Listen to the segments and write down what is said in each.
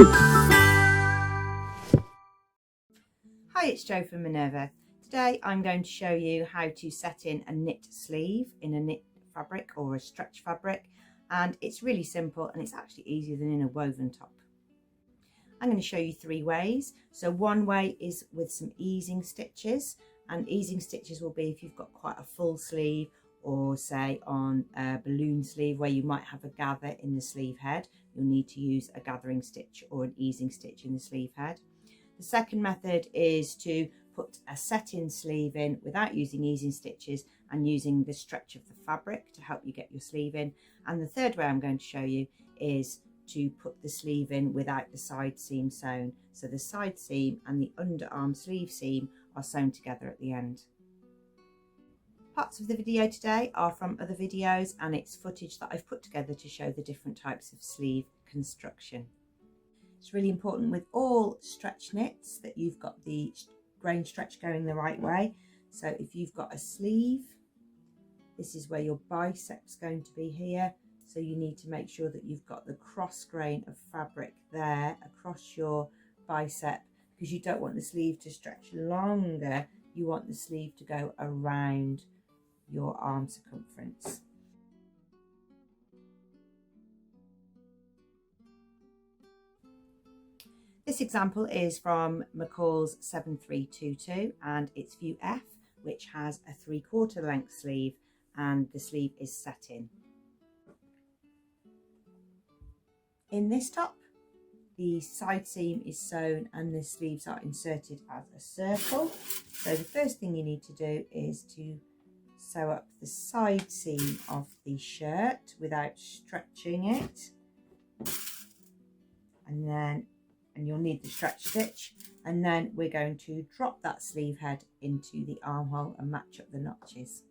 Hi, it's Jo from Minerva. Today I'm going to show you how to set in a knit sleeve in a knit fabric or a stretch fabric, and it's really simple and it's actually easier than in a woven top. I'm going to show you 3 ways. So one way is with some easing stitches, and easing stitches will be if you've got quite a full sleeve, or say on a balloon sleeve where you might have a gather in the sleeve head, you'll need to use a gathering stitch or an easing stitch in the sleeve head. The second method is to put a set-in sleeve in without using easing stitches and using the stretch of the fabric to help you get your sleeve in. And the third way I'm going to show you is to put the sleeve in without the side seam sewn. So the side seam and the underarm sleeve seam are sewn together at the end. Parts of the video today are from other videos, and it's footage that I've put together to show the different types of sleeve construction. It's really important with all stretch knits that you've got the grain stretch going the right way. So if you've got a sleeve, this is where your bicep's going to be here. So you need to make sure that you've got the cross grain of fabric there across your bicep, because you don't want the sleeve to stretch longer. You want the sleeve to go around your arm circumference. This example is from McCall's 7322 and it's view F, which has a 3/4 length sleeve and the sleeve is set in. In this top, the side seam is sewn and the sleeves are inserted as a circle. So the first thing you need to do is to sew up the side seam of the shirt without stretching it, and you'll need the stretch stitch, and then we're going to drop that sleeve head into the armhole and match up the notches.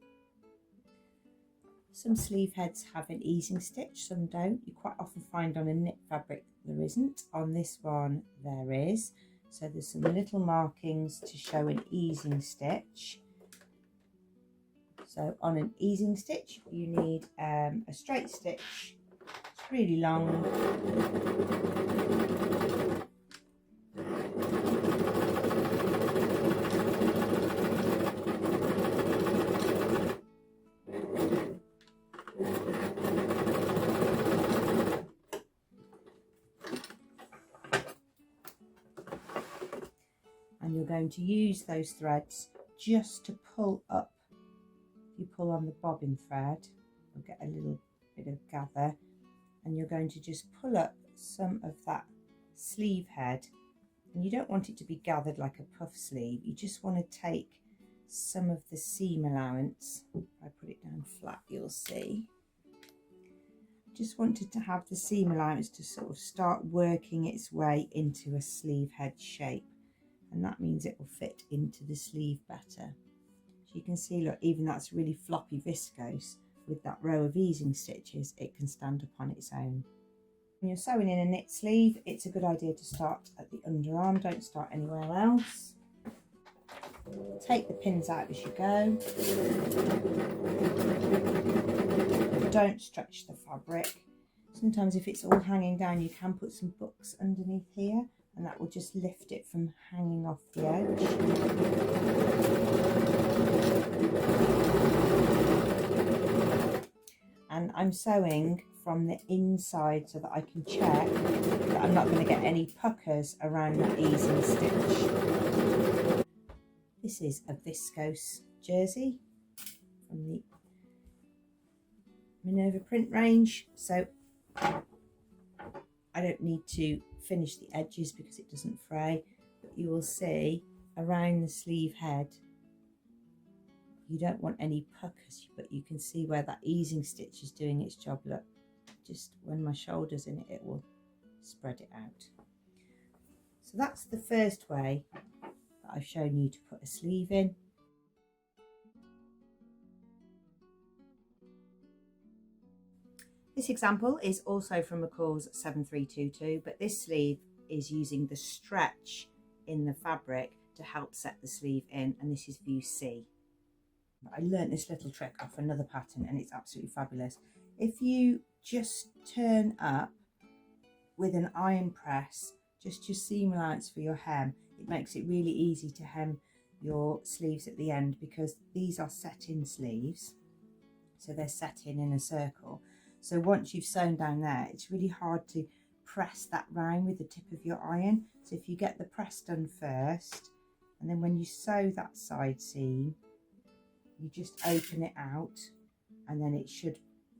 Some sleeve heads have an easing stitch, some don't. You quite often find on a knit fabric there isn't. On this one there is. So there's some little markings to show an easing stitch. So on an easing stitch you need a straight stitch. It's really long. And you're going to use those threads just to pull up. If you pull on the bobbin thread, you'll get a little bit of gather, and you're going to just pull up some of that sleeve head. And you don't want it to be gathered like a puff sleeve, you just want to take some of the seam allowance. If I put it down flat, you'll see. Just wanted to have the seam allowance to sort of start working its way into a sleeve head shape, and that means it will fit into the sleeve better. So you can see, look, even that's really floppy viscose, with that row of easing stitches it can stand upon its own. When you're sewing in a knit sleeve, it's a good idea to start at the underarm, don't start anywhere else. Take the pins out as you go. Don't stretch the fabric. Sometimes if it's all hanging down, you can put some books underneath here, and that will just lift it from hanging off the edge. And I'm sewing from the inside so that I can check that I'm not going to get any puckers around that easing stitch. This is a viscose jersey from the Minerva print range, so I don't need to finish the edges because it doesn't fray, but you will see around the sleeve head you don't want any puckers, but you can see where that easing stitch is doing its job. Look, just when my shoulder's in it, it will spread it out. So that's the first way that I've shown you to put a sleeve in. This example is also from McCall's 7322, but this sleeve is using the stretch in the fabric to help set the sleeve in, and this is view C. I learnt this little trick off another pattern and it's absolutely fabulous. If you just turn up with an iron press just your seam allowance for your hem. It makes it really easy to hem your sleeves at the end, because these are set in sleeves, so they're set in a circle. So once you've sewn down there, it's really hard to press that round with the tip of your iron. So if you get the press done first, and then when you sew that side seam, you just open it out, and then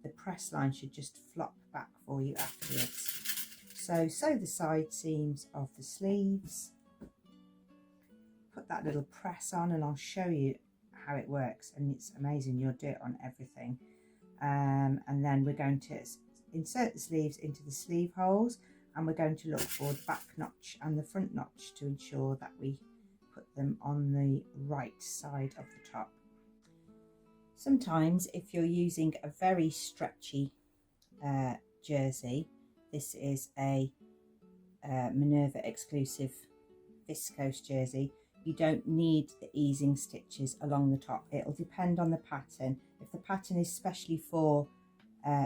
the press line should just flop back for you afterwards. So sew the side seams of the sleeves, put that little press on, and I'll show you how it works, and it's amazing. You'll do it on everything. And then we're going to insert the sleeves into the sleeve holes, and we're going to look for the back notch and the front notch to ensure that we put them on the right side of the top. Sometimes if you're using a very stretchy jersey, this is a Minerva exclusive viscose jersey, you don't need the easing stitches along the top. It'll depend on the pattern. If the pattern is specially for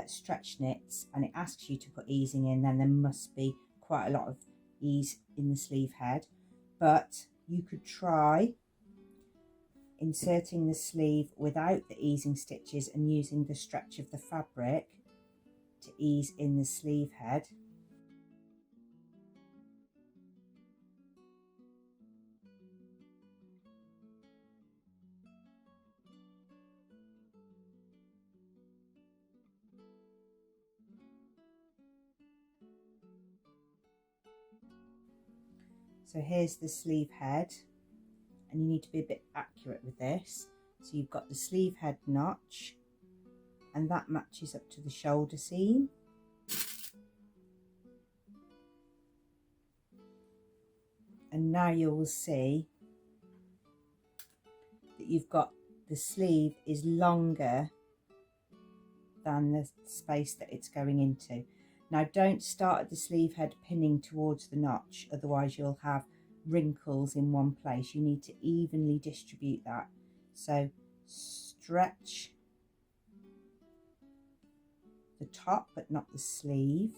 stretch knits and it asks you to put easing in, then there must be quite a lot of ease in the sleeve head. But you could try inserting the sleeve without the easing stitches and using the stretch of the fabric to ease in the sleeve head. So here's the sleeve head, and you need to be a bit accurate with this. So you've got the sleeve head notch, and that matches up to the shoulder seam. And now you will see that you've got the sleeve is longer than the space that it's going into. Now don't start at the sleeve head pinning towards the notch, otherwise you'll have wrinkles in one place. You need to evenly distribute that. So stretch the top but not the sleeve.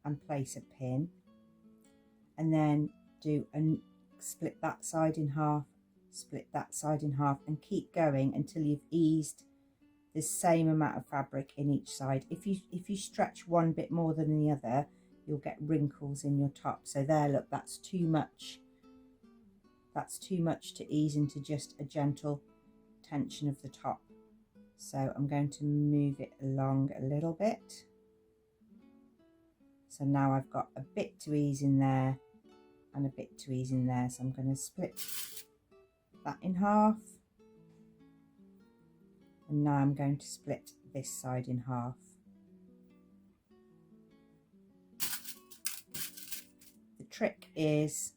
And place a pin, and then do a split that side in half, split that side in half, and keep going until you've eased the same amount of fabric in each side. If you stretch one bit more than the other, you'll get wrinkles in your top. So there, look, that's too much. That's too much to ease into just a gentle tension of the top. So I'm going to move it along a little bit. So now I've got a bit to ease in there and a bit to ease in there. So I'm going to split that in half. And now I'm going to split this side in half. The trick is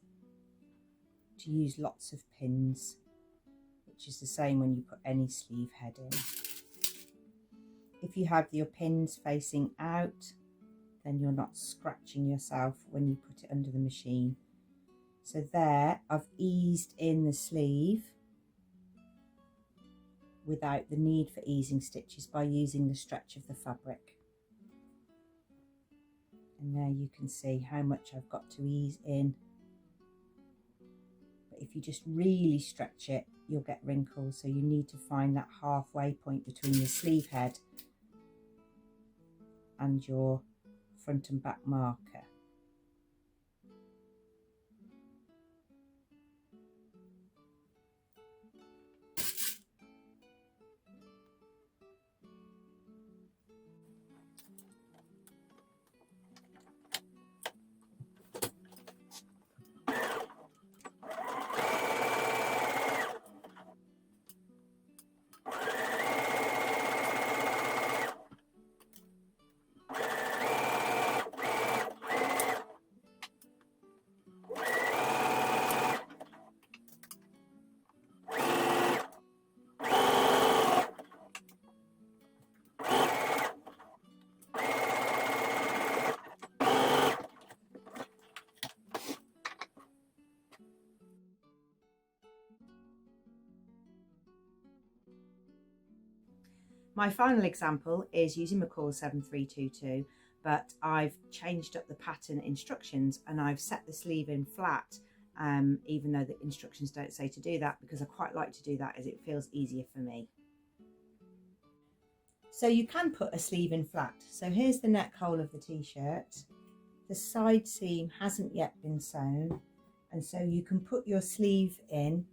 to use lots of pins, which is the same when you put any sleeve head in. If you have your pins facing out, then you're not scratching yourself when you put it under the machine. So there, I've eased in the sleeve without the need for easing stitches by using the stretch of the fabric. And there you can see how much I've got to ease in. But if you just really stretch it, you'll get wrinkles. So you need to find that halfway point between the sleeve head and your front and back marker. My final example is using McCall 7322, but I've changed up the pattern instructions and I've set the sleeve in flat, even though the instructions don't say to do that, because I quite like to do that as it feels easier for me. So you can put a sleeve in flat. So here's the neck hole of the t-shirt. The side seam hasn't yet been sewn, and so you can put your sleeve in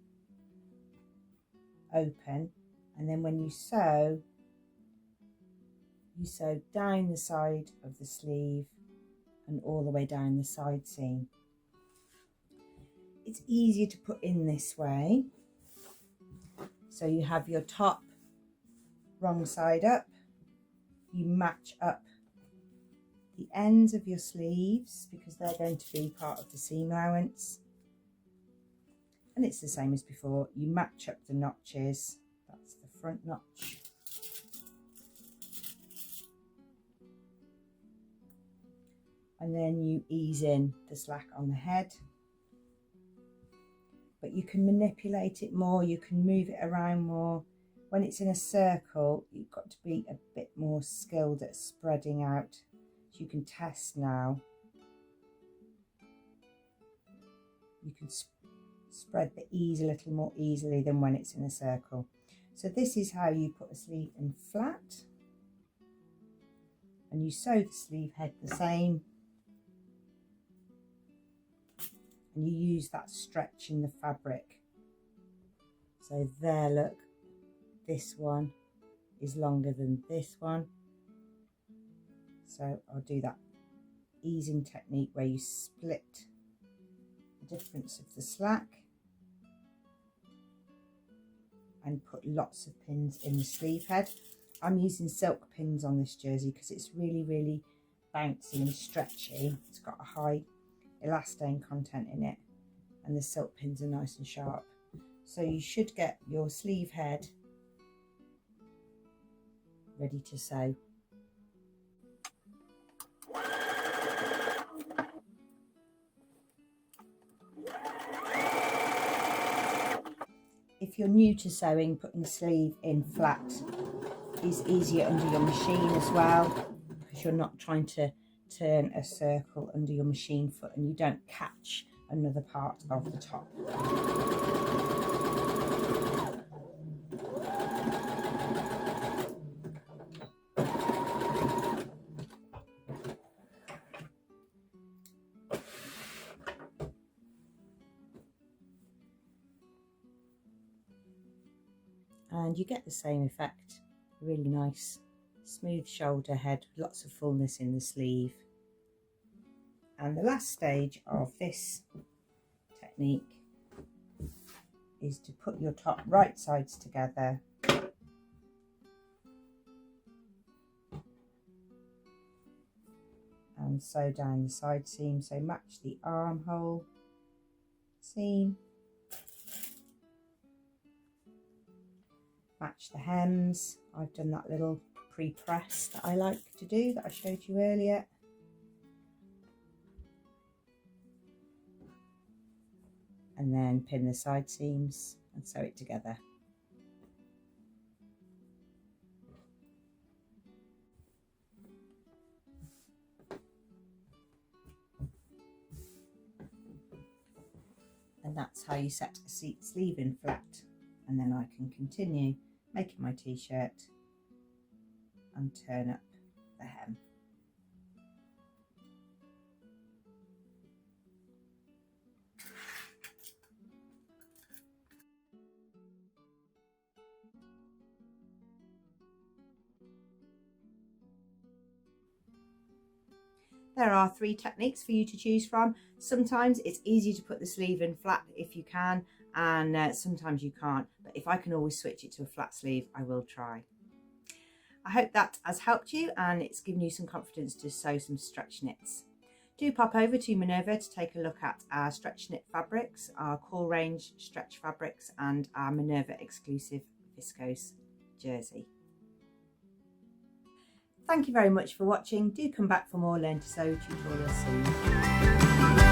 open, and then when you sew down the side of the sleeve and all the way down the side seam. It's easier to put in this way. So you have your top wrong side up, you match up the ends of your sleeves because they're going to be part of the seam allowance, and it's the same as before. You match up the notches. That's the front notch, and then you ease in the slack on the head, but you can manipulate it more, you can move it around more. When it's in a circle, you've got to be a bit more skilled at spreading out. So you can test now. You can spread the ease a little more easily than when it's in a circle. So this is how you put a sleeve in flat, and you sew the sleeve head the same, and you use that stretch in the fabric. So there, look, this one is longer than this one, so I'll do that easing technique where you split the difference of the slack and put lots of pins in the sleeve head. I'm using silk pins on this jersey because it's really bouncy and stretchy. It's got a high elastane content in it, and the silk pins are nice and sharp. So you should get your sleeve head ready to sew. If you're new to sewing, putting the sleeve in flat is easier under your machine as well, because you're not trying to turn a circle under your machine foot and you don't catch another part of the top. And you get the same effect, really nice smooth shoulder head, lots of fullness in the sleeve. And the last stage of this technique is to put your top right sides together and sew down the side seam. So match the armhole seam, match the hems. I've done that little pre-press that I like to do that I showed you earlier. And then pin the side seams and sew it together. And that's how you set a sleeve in flat. And then I can continue making my t-shirt and turn up the hem. There are 3 techniques for you to choose from. Sometimes it's easy to put the sleeve in flat if you can, and sometimes you can't. But if I can always switch it to a flat sleeve, I will try. I hope that has helped you and it's given you some confidence to sew some stretch knits. Do pop over to Minerva to take a look at our stretch knit fabrics, our core range stretch fabrics, and our Minerva exclusive viscose jersey. Thank you very much for watching. Do come back for more Learn to Sew tutorials soon.